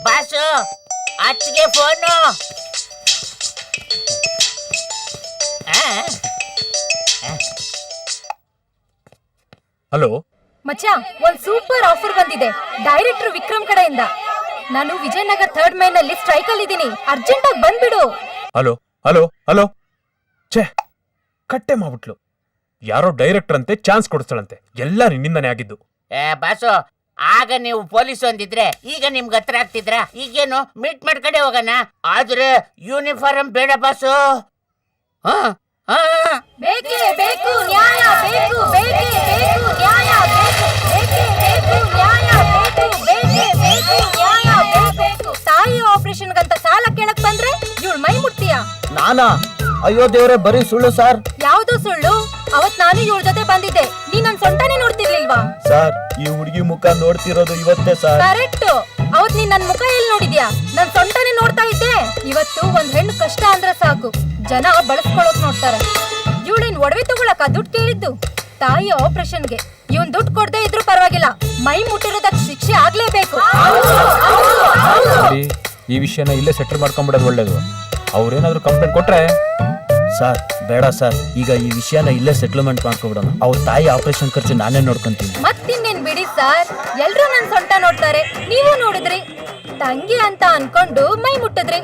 Boss ಅಚ್ಚಿಗೆ phone. Hello ಮಚ್ಚ, ಒಂದ್ super offer ಬಂದಿದೆ ಡೈರೆಕ್ಟರ್ ವಿಕ್ರಮ್ ಕಡೆಯಿಂದ. ನಾನು ವಿಜಯನಗರ್ 3rd ಮೈನ್ ಅಲ್ಲಿ ಸ್ಟ್ರೈಕ್ ಅಲ್ಲಿ ಇದ್ದೀನಿ, ಅರ್ಜೆಂಟ್ ಆಗಿ ಬಂದ್ಬಿಡು. ಹಲೋ ಹಲೋ ಹಲೋ ಛೇ, ಕಟ್ಟೆ ಮಾಡ್ಬಿಟ್ಲು. ಯಾರೋ ಡೈರೆಕ್ಟರ್ ಅಂತೆ ಚಾನ್ಸ್ ಕೊಡಿಸ್ತಾಳಂತೆ, ಎಲ್ಲ ನಿನ್ನಿಂದಾನೇ ಆಗಿದ್ದು. ಬಾಸು, ಆಗ ನೀವು ಪೊಲೀಸ್ ಒಂದಿದ್ರೆ ಈಗ ನಿಮ್ಗೆ ಹತ್ರ ಆಗ್ತಿದ್ರ. ಈಗೇನು ಮೀಟ್ ಮಾಡ್ಕಡೆ ಹೋಗೋಣ, ಆದ್ರೆ ಯೂನಿಫಾರ್ಮ್ ಬೇಡ ಬಾಸು. ಬೇಕೇ ಬೇಕು ನ್ಯಾಯ, ಬೇಕು ಬೇಕೇ ಬೇಕು ನ್ಯಾಯ, ಬೇಕು ಬೇಕೇ ಬೇಕು ನ್ಯಾಯ, ಬೇಕು ಬೇಕೇ ಬೇಕು ನ್ಯಾಯ, ಬೇಕು. ತಾಯಿ ಆಪರೇಷನ್ ಗಂತ ಸಾಲ ಕೇಳಕ್ ಬಂದ್ರೆ ಇವಳು ಮೈ ಮುಟ್ತೀಯಾ? ನಾನಾ? ಅಯ್ಯೋ ದೇವ್ರೆ, ಬರೀ ಸುಳ್ಳು ಸರ್. ಯಾವ್ದು ಸುಳ್ಳು? ಅವತ್ ನಾನು ಇವಳ ಜೊತೆ ಬಂದಿದ್ದೆ, ನೀ ನನ್ ಸೊಂಟನೇ ನೋಡ್ತಿರ್ಲಿಲ್ವಾ? ಸರ್, ಈ ಹುಡುಗಿ ಮುಖ ನೋಡ್ತಿರೋದು ಇವತ್ತೇ ಸರ್. ಕರೆಕ್ಟ್. ಅವತ್ ನೀನ್ ನನ್ ಮುಖ ಎಲ್ಲಿ ನೋಡಿದ್ಯಾ? ನನ್ ಸೊಂಟನೇ ನೋಡ್ತಾ ಇದ್ದೆ. ಇವತ್ತು ಒಂದ್ ಹೆಣ್ಣು ಕಷ್ಟ ಅಂದ್ರೆ ಸಾಕು, ಜನ ಬಳಸ್ಕೊಳ್ಳೋಕ್ ನೋಡ್ತಾರೆ. ಇವಳೇನ್ ಒಡವೆ ತಗೊಳಕ ದುಡ್ಡು ಕೇಳಿದ್ದು? ತಾಯಿ ಆಪರೇಷನ್ಗೆ ಇವನ್ ದುಡ್ಡು ಕೊಡದೆ ಇದ್ರು ಪರವಾಗಿಲ್ಲ, ಮೈ ಮುಟ್ಟಿರೋದಕ್ ಶಿಕ್ಷೆ ಆಗ್ಲೇಬೇಕು. ಈ ವಿಷಯನ ಇಲ್ಲೇ ಸೆಟಲ್ ಮಾಡ್ಕೊಂಡ್ಬಿಡೋದು ಒಳ್ಳೇದು. ಅವ್ರೇನಾದ್ರು ಕಂಪ್ಲೇಂಟ್ ಕೊಟ್ರೆ? ಸರ್ ಬೇಡ ಸರ್, ಈಗ ಈ ವಿಷಯನ ಇಲ್ಲೇ ಸೆಟ್ಲ್ಮೆಂಟ್ ಮಾಡ್ಕೊಬಿಡೋಣ. ಅವ್ರ ತಾಯಿ ಆಪರೇಷನ್ ಖರ್ಚು ನಾನೇ ನೋಡ್ಕೊಂತೀನಿ. ಮತ್ತಿನ್ನೇನ್ ಬಿಡಿ ಸರ್, ಎಲ್ರು ನನ್ ಸೊಂಟ ನೋಡ್ತಾರೆ, ನೀವು ನೋಡಿದ್ರಿ. ತಂಗಿ ಅಂತ ಅನ್ಕೊಂಡು ಮೈ ಮುಟ್ಟಿದ್ರಿ,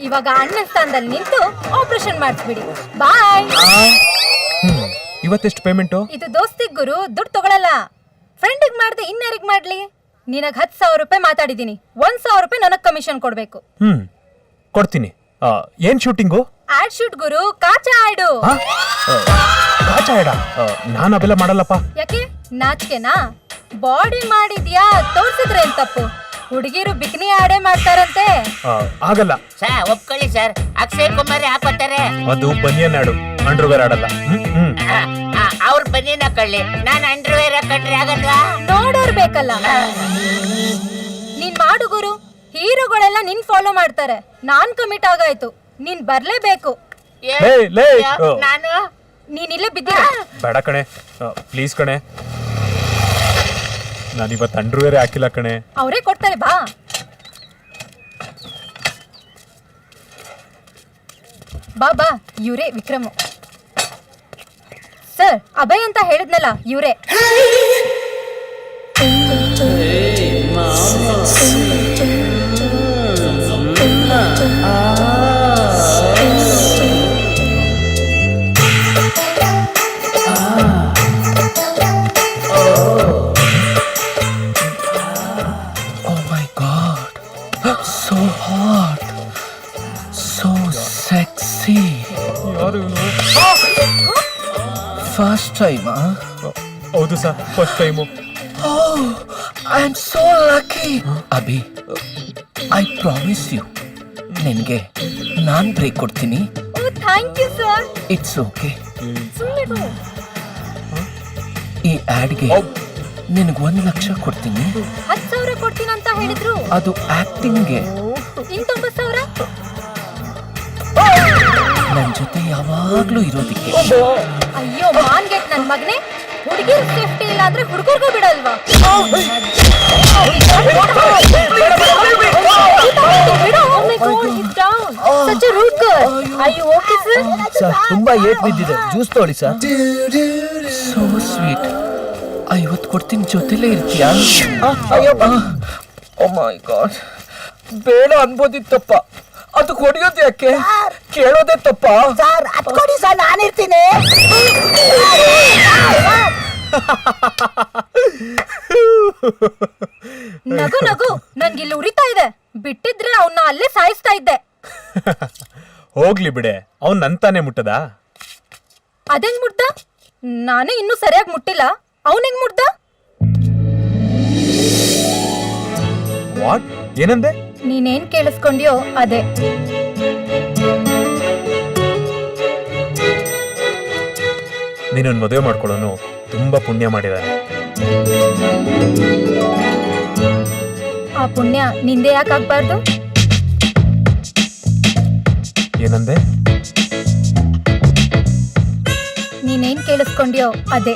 ಇವಾಗ ಅಣ್ಣನ ಸ್ಥಾನದಲ್ಲಿ ನಿಂತು ಆಪರೇಷನ್ ಮಾಡಿಸ್ಬಿಡಿ. ಬಾಯ್. ಇವತ್ತೆಷ್ಟು ಪೇಮೆಂಟು? ಇದು ದೋಸ್ತಿಗ್ ಗುರು, ದುಡ್ಡು ತಗೊಳಲ್ಲ. ಫ್ರೆಂಡಿಗ್ ಮಾಡ್ದೆ ಇನ್ಯಾರಿಗ್ ಮಾಡ್ಲಿ? ನಿನಗ್ 10,000 ರೂಪಾಯಿ ಮಾತಾಡಿದೀನಿ, 1,000 ರೂಪಾಯಿ ನನಗ್ ಕಮಿಷನ್ ಕೊಡ್ಬೇಕು. ಕೊಡ್ತೀನಿ. ಏನ್ ಶೂಟಿಂಗು? ಆಡ್ ಶೂಟ್ ಗುರು, ಕಾಚಾ ಆಡು. ಕಾಚಾ ಆಡ? ನಾನು ಅವೆಲ್ಲ ಮಾಡಲ್ಲಪ್ಪ. ಯಾಕೆ, ನಾಚಿಕೆನಾ? ಬಾಡಿ ಮಾಡಿದ್ಯಾ, ತೋರ್ಸಿದ್ರೆ ಏನ್ ತಪ್ಪು? ಹುಡುಗಿರು ಬಿಕಿನಿ ಆಡೇ ಮಾಡ್ತಾರಂತೆ. ಆಗಲ್ಲ ಸರ್, ಒಪ್ಕೊಳ್ಳಿ ಸರ್, ಅಕ್ಷಯ್ ಕುಮಾರ್ ಹಾಕೋತಾರೆ. ಅದು ಬನಿಯನ್ ಆಡು, ಅಂಡರ್ವೇರ್ ಆಡಲ್ಲ. ಅವ್ರ ಬನಿಯನ್ ಹಾಕೊಳ್ಳಿ, ನಾನು ಅಂಡರ್ವೇರ್ ಹಾಕೊಂಡ್ರೆ ಆಗಲ್ವಾ? ನೋಡೋರ್ ಬೇಕಲ್ಲ. ನೀನ್ ಮಾಡು ಗುರು, ಹೀರೋಗಳೆಲ್ಲ ನಿನ್ ಫಾಲೋ ಮಾಡ್ತಾರೆ. ನಾನ್ ಕಮಿಟ್ ಆಗಾಯ್ತು, ನೀನ್ ಬರ್ಲೇಬೇಕು. ನಾನು ನೀನಿಲ್ಲೇ ಬಿದ್ದಿರ. ಬೇಡ ಕಣೆ, ಪ್ಲೀಸ್ ಕಣೆ, ನಾನಿವತ್ತು ಅಂಡರ್ವೇರ್ ಹಾಕಿಲ್ಲ ಕಣೆ. ಅವರೇ ಕೊಡ್ತಾರೆ, ಬಾ. ಬಾ ಬಾ, ಇವ್ರೇ ವಿಕ್ರಮ್ ಸರ್. ಅಭಯ್ ಅಂತ ಹೇಳಿದ್ನಲ್ಲ, ಇವ್ರೇ. First time? ಹೌದು sir, first time. I am so lucky. Abhi, I promise you, ನಿನಗೆ ನಾನ್ ಬ್ರೇಕ್ ಕೊಡ್ತೀನಿ. Oh, thank you sir. It's okay. ಸುಮ್ಮನೆ ಈ ಆಡ್ಗೆ ನಿನಗೆ 1 ಲಕ್ಷ ಕೊಡ್ತೀನಿ. 10,000 ಕೊಡ್ತೀನಿ ಅಂತ ಹೇಳಿದ್ರು. ಅದು ಆಕ್ಟಿಂಗ್ಗೆ. ಇನ್ 90,000 ನನ್ ಜೊತೆ ಯಾವಾಗ್ಲೂ ಇರೋದಿಕ್ಕೆ. ಅಯ್ಯೋ ಮಾನ್ಗೆಟ್ ನನ್ ಮಗನೇ, ಹುಡುಗಿರ್ ಸೇಫ್ಟಿ ಇಲ್ಲ ಅಂದ್ರೆ ಹುಡುಗರ್ಗೂ ಬಿಡಲ್ವಾ? ಸರ್, ತುಂಬಾ ಏಟ್ ಬಿದ್ದಿದೆ, ಜ್ಯೂಸ್ ತೊಗೊಳ್ಳಿ ಸರ್. So sweet. 50 ಕೊಡ್ತೀನಿ, ಜೊತೆಲೇ ಇರ್ತೀಯಾ? ಓ ಮೈ ಗಾಡ್, ಬೇಡ ಅನ್ಬೋದಿತ್ತಪ್ಪ, ಅದು ಕೊಡಿಯೋದು ಯಾಕೆ? ಕೇಳೋದೇ ತಪ್ಪ ಸರ್. ಅದು ಕೊಡಿ ಸರ್, ನಾನಿರ್ತೀನಿ. ನಗು ನಗು, ನನ್ಗಿಲ್ಲಿ ಉರಿತಾ ಇದೆ. ಬಿಟ್ಟಿದ್ರೆ ಅವನ್ನ ಅಲ್ಲೇ ಸಾಯಿಸ್ತಾ ಇದ್ದೆ. ಹೋಗ್ಲಿ ಬಿಡೆ, ಅವ್ನ್ ನಂತಾನೆ ಮುಟ್ಟದ? ಅದೆಂಗ್ ಮುಟ್ದ? ನಾನೇ ಇನ್ನೂ ಸರಿಯಾಗಿ ಮುಟ್ಟಿಲ್ಲ, ಅವನೆಂಗ್ ಮುಟ್ದ? ವಾಟ್? ಏನಂದೆ? ನೀನೇನ್ ಕೇಳಿಸ್ಕೊಂಡ್ಯೋ ಅದೇ. ನೀನೊಂದು ಮದುವೆ ಮಾಡ್ಕೊಳ್ಳೋನು ತುಂಬಾ ಪುಣ್ಯ ಮಾಡಿದಾನೆ. ಆ ಪುಣ್ಯ ನಿಂದೆ ಯಾಕಾಗ್ಬಾರ್ದು? ಏನಂದೆ? ನೀನೇನ್ ಕೇಳಿಸ್ಕೊಂಡ್ಯೋ ಅದೇ.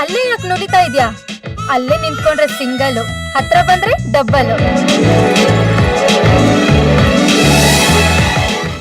ಅಲ್ಲೇ ಯಾಕೆ ನುಡಿತಾ ಇದ್ಯಾ? ಅಲ್ಲೇ ನಿಂತ್ಕೊಂಡ್ರೆ ಸಿಂಗಲ್, ಹತ್ರ ಬಂದ್ರೆ ಡಬ್ಬಲ್.